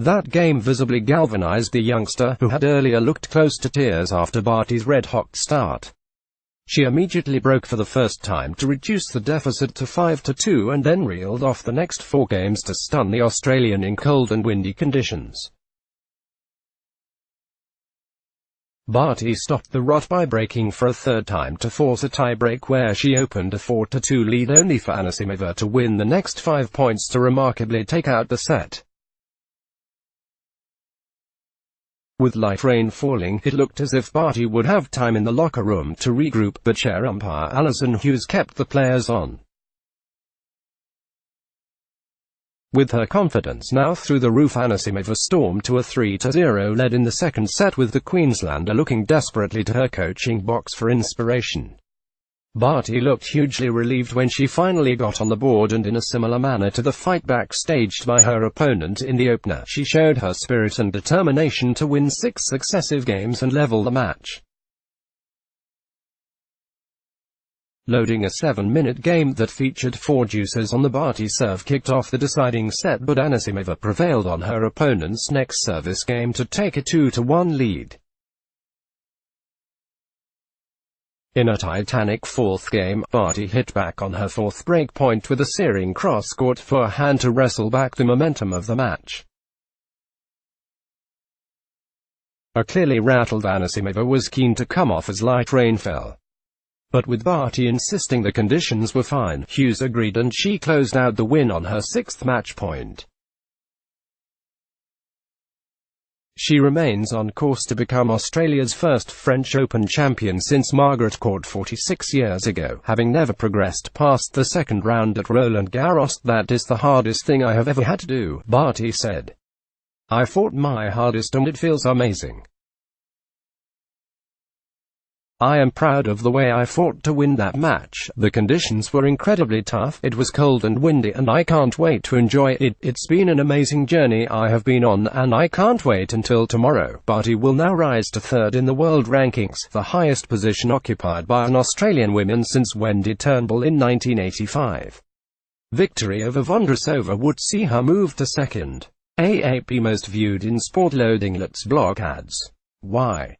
That game visibly galvanized the youngster, who had earlier looked close to tears after Barty's red-hot start. She immediately broke for the first time to reduce the deficit to 5-2 and then reeled off the next 4 games to stun the Australian in cold and windy conditions. Barty stopped the rot by breaking for a third time to force a tie-break where she opened a 4-2 lead, only for Anisimova to win the next 5 points to remarkably take out the set. With light rain falling, it looked as if Barty would have time in the locker room to regroup, but chair umpire Alison Hughes kept the players on. With her confidence now through the roof, Anisimova stormed to a 3-0 lead in the second set, with the Queenslander looking desperately to her coaching box for inspiration. Barty looked hugely relieved when she finally got on the board, and in a similar manner to the fight back staged by her opponent in the opener, she showed her spirit and determination to win 6 successive games and level the match. Loading a 7-minute game that featured 4 deuces on the Barty serve kicked off the deciding set, but Anisimova prevailed on her opponent's next service game to take a 2-1 lead. In a titanic 4th game, Barty hit back on her 4th break point with a searing cross-court forehand to wrestle back the momentum of the match. A clearly rattled Anisimova was keen to come off as light rain fell. But with Barty insisting the conditions were fine, Hughes agreed, and she closed out the win on her 6th match point. She remains on course to become Australia's first French Open champion since Margaret Court 46 years ago, having never progressed past the second round at Roland Garros. "That is the hardest thing I have ever had to do," Barty said. "I fought my hardest and it feels amazing. I am proud of the way I fought to win that match. The conditions were incredibly tough, it was cold and windy, and I can't wait to enjoy it. It's been an amazing journey I have been on, and I can't wait until tomorrow." Barty will now rise to 3rd in the world rankings, the highest position occupied by an Australian woman since Wendy Turnbull in 1985. Victory over Vondrousova would see her move to 2nd. AAP Most Viewed in Sport. Loading. Let's block ads. Why?